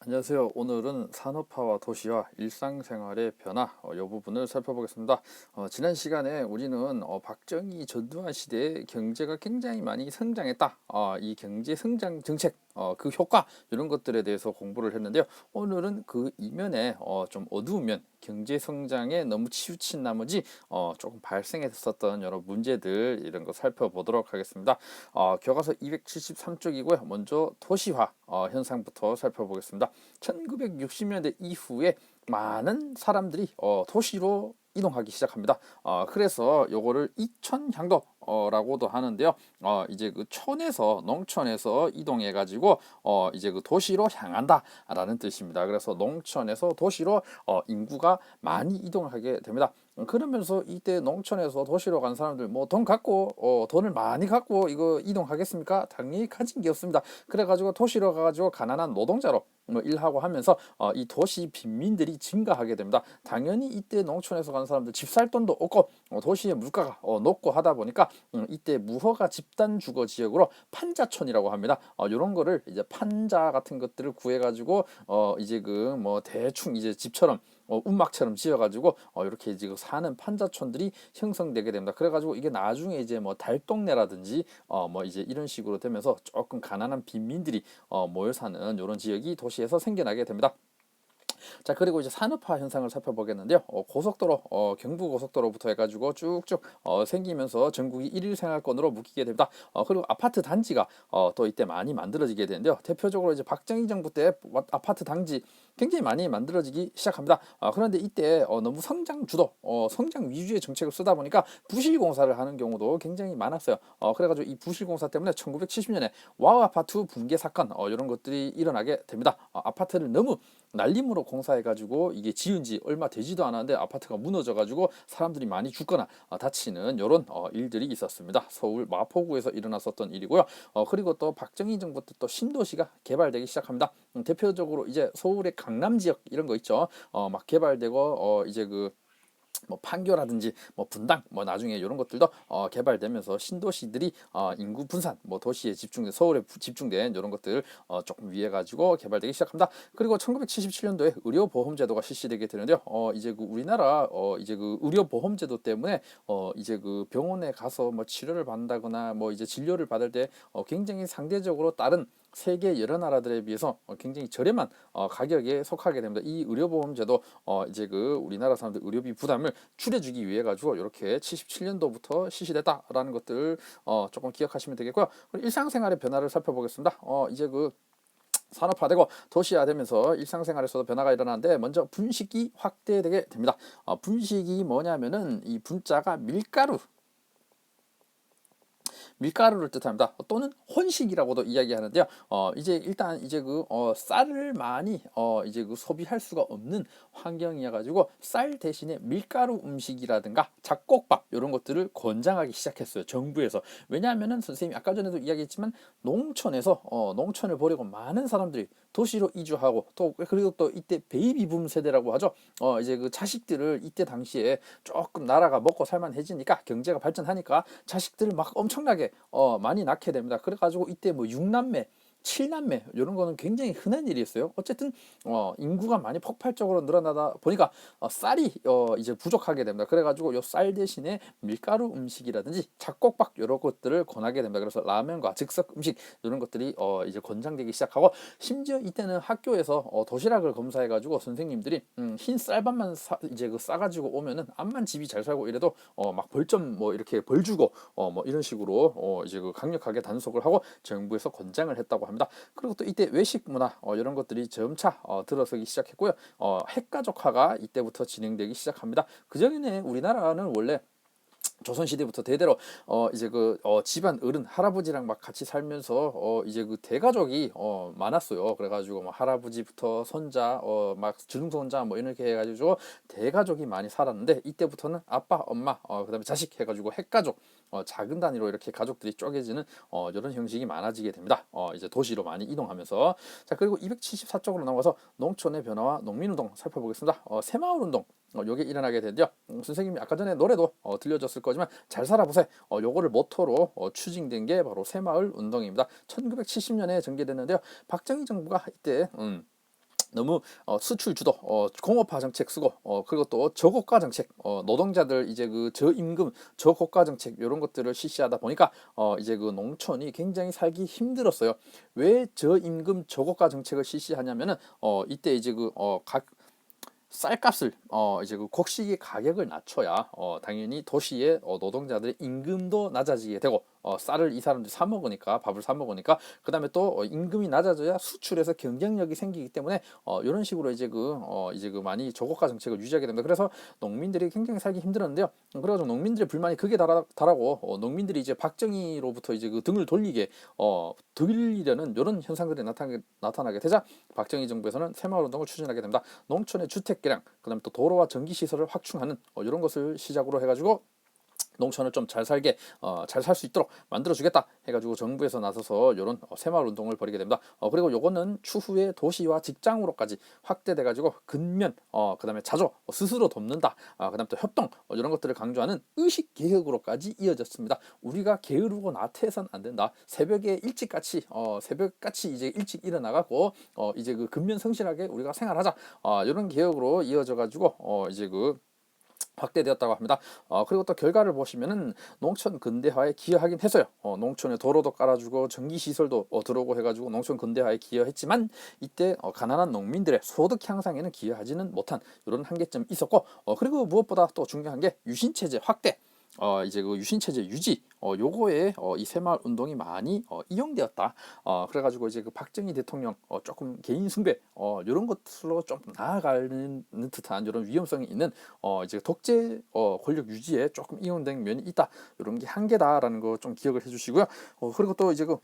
안녕하세요. 오늘은 산업화와 도시와 일상생활의 변화 이 부분을 살펴보겠습니다. 지난 시간에 우리는 박정희 전두환 시대에 경제가 굉장히 많이 성장했다. 이 경제 성장 정책 그 효과 이런 것들에 대해서 공부를 했는데요. 오늘은 그 이면에 좀 어두운 면 경제 성장에 너무 치우친 나머지 조금 발생했었던 여러 문제들 이런 거 살펴보도록 하겠습니다. 교과서 273쪽이고요. 먼저 도시화 현상부터 살펴보겠습니다. 1960년대 이후에 많은 사람들이 도시로 이동하기 시작합니다. 그래서 요거를 이촌향도라고도 하는데요. 이제 그 촌에서 농촌에서 이동해 가지고 이제 그 도시로 향한다라는 뜻입니다. 그래서 농촌에서 도시로 인구가 많이 이동하게 됩니다. 그러면서 이때 농촌에서 도시로 간 사람들 뭐 돈 갖고 돈을 많이 갖고 이거 이동하겠습니까? 당연히 가진 게 없습니다. 그래가지고 도시로 가가지고 가난한 노동자로 뭐 일하고 하면서 이 도시 빈민들이 증가하게 됩니다. 당연히 이때 농촌에서 간 사람들 집 살 돈도 없고 도시의 물가가 높고 하다 보니까 이때 무허가 집단 주거 지역으로 판자촌이라고 합니다. 이런 거를 이제 판자 같은 것들을 구해가지고 이제 그 뭐 대충 이제 집처럼 운막처럼 지어가지고 이렇게 이제 사는 판자촌들이 형성되게 됩니다. 그래가지고 이게 나중에 이제 뭐 달동네라든지 뭐 이제 이런 식으로 되면서 조금 가난한 빈민들이 모여 사는 이런 지역이 도시에서 생겨나게 됩니다. 자, 그리고 이제 산업화 현상을 살펴보겠는데요. 고속도로, 경부고속도로부터 해가지고 쭉쭉 생기면서 전국이 일일 생활권으로 묶이게 됩니다. 그리고 아파트 단지가 또 이때 많이 만들어지게 되는데요. 대표적으로 이제 박정희 정부 때 아파트 단지 굉장히 많이 만들어지기 시작합니다. 그런데 이때 너무 성장 주도, 성장 위주의 정책을 쓰다 보니까 부실 공사를 하는 경우도 굉장히 많았어요. 그래가지고 이 부실 공사 때문에 1970년에 와우 아파트 붕괴 사건 이런 것들이 일어나게 됩니다. 아파트를 너무 날림으로 공사해가지고 이게 지은 지 얼마 되지도 않았는데 아파트가 무너져가지고 사람들이 많이 죽거나 다치는 이런 일들이 있었습니다. 서울 마포구에서 일어났었던 일이고요. 그리고 또 박정희 정부 때 또 신도시가 개발되기 시작합니다. 대표적으로 이제 서울의 강남 지역 이런 거 있죠. 막 개발되고 이제 그 뭐 판교라든지 뭐 분당 뭐 나중에 이런 것들도 개발되면서 신도시들이 인구 분산 뭐 도시에 집중된 서울에 집중된 이런 것들 조금 위해 가지고 개발되기 시작합니다. 그리고 1977년도에 의료보험제도가 실시되게 되는데요. 이제 그 우리나라 이제 그 의료보험제도 때문에 이제 그 병원에 가서 뭐 치료를 받는다거나 뭐 이제 진료를 받을 때 굉장히 상대적으로 다른 세계 여러 나라들에 비해서 굉장히 저렴한 가격에 속하게 됩니다. 이 의료보험제도 이제 그 우리나라 사람들 의료비 부담을 줄여주기 위해 가지고 이렇게 77년도부터 실시됐다라는 것들 조금 기억하시면 되겠고요. 일상생활의 변화를 살펴보겠습니다. 이제 그 산업화되고 도시화되면서 일상생활에서도 변화가 일어나는데 먼저 분식이 확대되게 됩니다. 분식이 뭐냐면은 이 분자가 밀가루를 뜻합니다. 또는 혼식이라고도 이야기하는데요. 이제 일단 이제 그 쌀을 많이 이제 그 소비할 수가 없는 환경이어 가지고 쌀 대신에 밀가루 음식이라든가 잡곡밥 이런 것들을 권장하기 시작했어요. 정부에서. 왜냐하면은 선생님이 아까 전에도 이야기했지만 농촌에서 농촌을 버리고 많은 사람들이 도시로 이주하고 또 그리고 또 이때 베이비붐 세대라고 하죠. 이제 그 자식들을 이때 당시에 조금 나라가 먹고 살만해지니까 경제가 발전하니까 자식들을 막 엄청나게 많이 낳게 됩니다. 그래가지고 이때 뭐 6남매 7남매 이런 거는 굉장히 흔한 일이었어요. 어쨌든 인구가 많이 폭발적으로 늘어나다 보니까 쌀이 이제 부족하게 됩니다. 그래가지고 요 쌀 대신에 밀가루 음식이라든지 잡곡밥 이런 것들을 권하게 됩니다. 그래서 라면과 즉석 음식 이런 것들이 이제 권장되기 시작하고 심지어 이때는 학교에서 도시락을 검사해가지고 선생님들이 흰 쌀밥만 이제 그 싸가지고 오면은 암만 집이 잘 살고 이래도 막 벌점 뭐 이렇게 벌 주고 뭐 이런 식으로 이제 그 강력하게 단속을 하고 정부에서 권장을 했다고 합니다. 그리고 또 이때 외식 문화 이런 것들이 점차 들어서기 시작했고요. 핵가족화가 이때부터 진행되기 시작합니다. 그전에 우리나라는 원래 조선시대부터 대대로 이제 그 집안 어른 할아버지랑 막 같이 살면서 이제 그 대가족이 많았어요. 그래가지고 뭐 할아버지부터 손자 막 증손자 뭐 이렇게 해가지고 대가족이 많이 살았는데 이때부터는 아빠 엄마 그다음에 자식 해가지고 핵가족 작은 단위로 이렇게 가족들이 쪼개지는 이런 형식이 많아지게 됩니다. 이제 도시로 많이 이동하면서 자 그리고 274쪽으로 넘어가서 농촌의 변화와 농민운동 살펴보겠습니다. 새마을 운동 요게 일어나게 되는데요. 선생님이 아까 전에 노래도 들려줬을 거지만 잘 살아보세요. 요거를 모토로 추진된 게 바로 새마을 운동입니다. 1970년에 전개됐는데요. 박정희 정부가 이때 너무 수출 주도 공업화 정책 쓰고 그리고 또 저고가 정책 노동자들 이제 그 저임금 저고가 정책 이런 것들을 실시하다 보니까 이제 그 농촌이 굉장히 살기 힘들었어요. 왜 저임금 저고가 정책을 실시하냐면은 이때 이제 각 쌀값을 이제 그 곡식의 가격을 낮춰야 당연히 도시의 노동자들의 임금도 낮아지게 되고 쌀을 이 사람들이 사 먹으니까 밥을 사 먹으니까 그다음에 또 임금이 낮아져야 수출해서 경쟁력이 생기기 때문에 이런 식으로 이제 그 많이 저고가 정책을 유지하게 됩니다. 그래서 농민들이 굉장히 살기 힘들었는데요. 그래가지고 농민들의 불만이 극에 달하고 농민들이 이제 박정희로부터 이제 그 등을 돌리려는 이런 현상들이 나타나게 되자 박정희 정부에서는 새마을운동을 추진하게 됩니다. 농촌의 주택 개량, 그다음에 또 도로와 전기 시설을 확충하는 이런 것을 시작으로 해가지고 농촌을 좀 잘 살게 잘 살 수 있도록 만들어주겠다 해가지고 정부에서 나서서 이런 새마을 운동을 벌이게 됩니다. 그리고 요거는 추후에 도시와 직장으로까지 확대돼가지고 근면 그다음에 자조 스스로 돕는다 그다음 또 협동 이런 것들을 강조하는 의식 개혁으로까지 이어졌습니다. 우리가 게으르고 나태해서는 안 된다. 새벽에 일찍같이 새벽같이 이제 일찍 일어나가고 이제 그 근면 성실하게 우리가 생활하자 이런 개혁으로 이어져가지고 이제 그 확대되었다고 합니다. 그리고 또 결과를 보시면은 농촌 근대화에 기여하긴 했어요. 농촌에 도로도 깔아주고 전기 시설도 들어오고 해가지고 농촌 근대화에 기여했지만 이때 가난한 농민들의 소득 향상에는 기여하지는 못한 이런 한계점이 있었고 그리고 무엇보다 또 중요한 게 유신체제 확대. 이제 그 유신체제 유지 요거에 이 새마을 운동이 많이 이용되었다. 그래가지고 이제 그 박정희 대통령 조금 개인 숭배 이런 것으로 좀 나아가는 듯한 이런 위험성이 있는 이제 독재 권력 유지에 조금 이용된 면이 있다. 이런 게 한계다라는 거 좀 기억을 해주시고요. 그리고 또 이제 그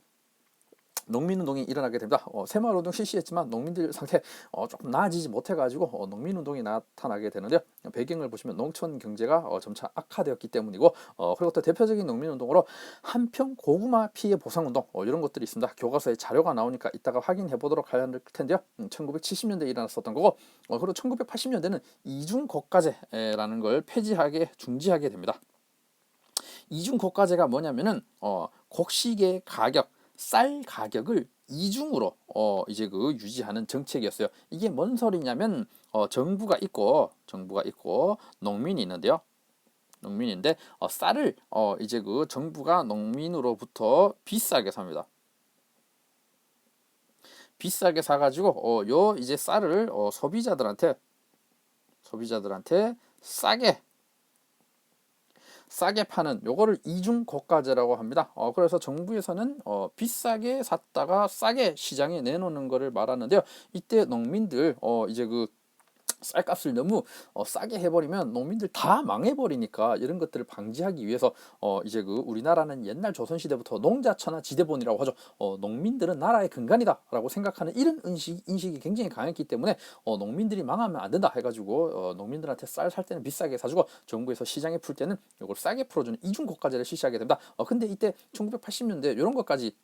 농민운동이 일어나게 됩니다. 새마을운동 실시했지만 농민들 상태 조금 나아지지 못해가지고 농민운동이 나타나게 되는데요. 배경을 보시면 농촌 경제가 점차 악화되었기 때문이고 그리고 또 대표적인 농민운동으로 한평 고구마 피해 보상운동 이런 것들이 있습니다. 교과서에 자료가 나오니까 이따가 확인해 보도록 할 텐데요. 1970년대에 일어났었던 거고 그리고 1980년대는 이중고가제라는 걸 중지하게 됩니다. 이중고가제가 뭐냐면은 곡식의 가격 쌀 가격을 이중으로 이제 그 유지하는 정책이었어요. 이게 뭔 소리냐면 정부가 있고 농민이 있는데요. 농민인데 쌀을 이제 그 정부가 농민으로부터 비싸게 삽니다. 비싸게 사가지고 요 이제 쌀을 소비자들한테 싸게 파는 요거를 이중고가제라고 합니다. 그래서 정부에서는 비싸게 샀다가 싸게 시장에 내놓는 거를 말하는데요. 이때 농민들 이제 그 쌀값을 너무 싸게 해버리면 농민들 다 망해버리니까 이런 것들을 방지하기 위해서 이제 그 우리나라는 옛날 조선시대부터 농자천하 지대본이라고 하죠. 농민들은 나라의 근간이다라고 생각하는 이런 인식이 굉장히 강했기 때문에 농민들이 망하면 안 된다 해가지고 농민들한테 쌀 살 때는 비싸게 사주고 정부에서 시장에 풀 때는 이걸 싸게 풀어주는 이중고가제를 실시하게 됩니다. 근데 이때 1980년대 이런 것까지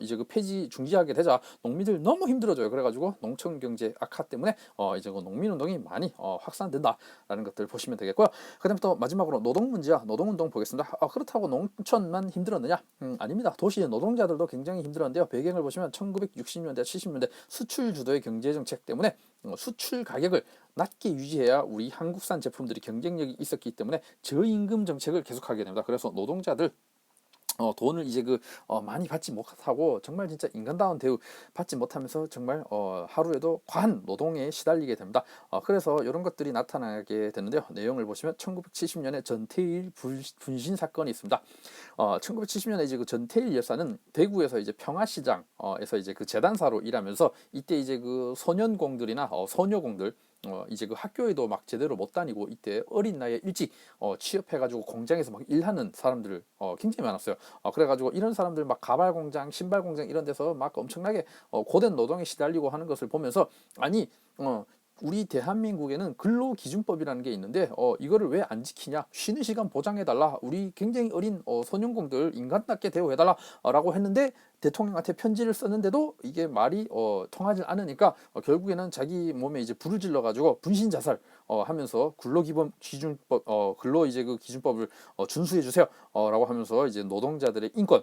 이제 그 폐지 중지하게 되자 농민들 너무 힘들어져요. 그래가지고 농촌 경제 악화 때문에 이제 그 농민운동이 많이 확산된다라는 것들 보시면 되겠고요. 그다음에 또 마지막으로 노동 문제야. 노동운동 보겠습니다. 그렇다고 농촌만 힘들었느냐? 아닙니다. 도시의 노동자들도 굉장히 힘들었는데요. 배경을 보시면 1960년대, 70년대 수출 주도의 경제 정책 때문에 수출 가격을 낮게 유지해야 우리 한국산 제품들이 경쟁력이 있었기 때문에 저임금 정책을 계속하게 됩니다. 그래서 노동자들 돈을 이제 많이 받지 못하고 정말 진짜 인간다운 대우 받지 못하면서 정말 하루에도 과한 노동에 시달리게 됩니다. 그래서 이런 것들이 나타나게 되는데요. 내용을 보시면 1970년에 전태일 분신 사건이 있습니다. 1970년에 이제 그 전태일 여사는 대구에서 이제 평화시장에서 이제 그 재단사로 일하면서 이때 이제 그 소년공들이나 소녀공들 이제 그 학교에도 막 제대로 못 다니고 이때 어린 나이에 일찍 취업해가지고 공장에서 막 일하는 사람들 굉장히 많았어요. 그래가지고 이런 사람들 막 가발 공장, 신발 공장 이런 데서 막 엄청나게 고된 노동에 시달리고 하는 것을 보면서 아니 우리 대한민국에는 근로기준법이라는 게 있는데 이거를 왜 안 지키냐? 쉬는 시간 보장해달라. 우리 굉장히 어린 소년공들 인간답게 대우해달라 라고 했는데 대통령한테 편지를 썼는데도 이게 말이 통하지 않으니까 결국에는 자기 몸에 이제 불을 질러가지고 분신자살 하면서 근로기준법 근로 이제 그 기준법을 준수해 주세요 라고 하면서 이제 노동자들의 인권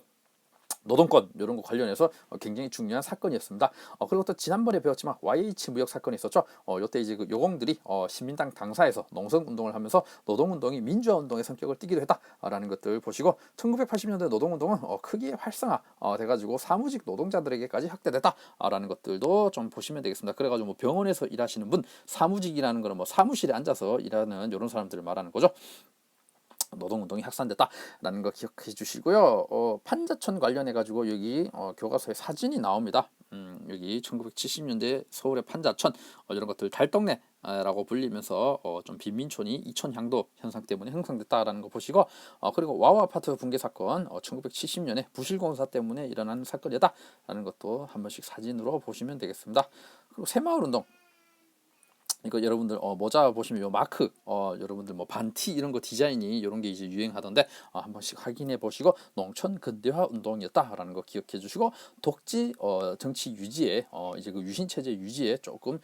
노동권 이런 거 관련해서 굉장히 중요한 사건이었습니다. 그리고 또 지난번에 배웠지만 YH 무역 사건이 있었죠. 요때 이제 그 요공들이 신민당 당사에서 농성 운동을 하면서 노동 운동이 민주화 운동의 성격을 띠기도 했다라는 것들 보시고 1980년대 노동 운동은 크게 활성화 돼가지고 사무직 노동자들에게까지 확대됐다라는 것들도 좀 보시면 되겠습니다. 그래가지고 뭐 병원에서 일하시는 분 사무직이라는 거는 뭐 사무실에 앉아서 일하는 이런 사람들을 말하는 거죠. 노동운동이 확산됐다라는 거 기억해 주시고요. 판자촌 관련해 가지고 여기 교과서에 사진이 나옵니다. 여기 1970년대 서울의 판자촌 이런 것들 달동네라고 불리면서 좀 빈민촌이 이촌향도 현상 때문에 형성됐다라는 거 보시고 그리고 와우 아파트 붕괴 사건 1970년에 부실공사 때문에 일어난 사건이다라는 것도 한 번씩 사진으로 보시면 되겠습니다. 그리고 새마을운동 이거 여러분들 모자 보시면 요 마크 여러분들 뭐 반티 이런 거 디자인이 이런 게 이제 유행하던데 한 번씩 확인해 보시고 농촌 근대화 운동이었다라는 거 기억해 주시고 독지 정치 유지에 이제 그 유신 체제 유지에 조금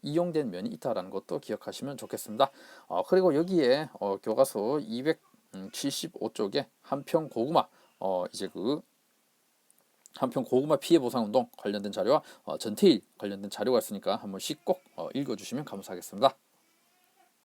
이용된 면이 있다라는 것도 기억하시면 좋겠습니다. 그리고 여기에 교과서 275쪽에 한평 고구마 이제 그 한편 고구마 피해 보상 운동 관련된 자료와 전태일 관련된 자료가 있으니까 한 번씩 꼭 읽어주시면 감사하겠습니다.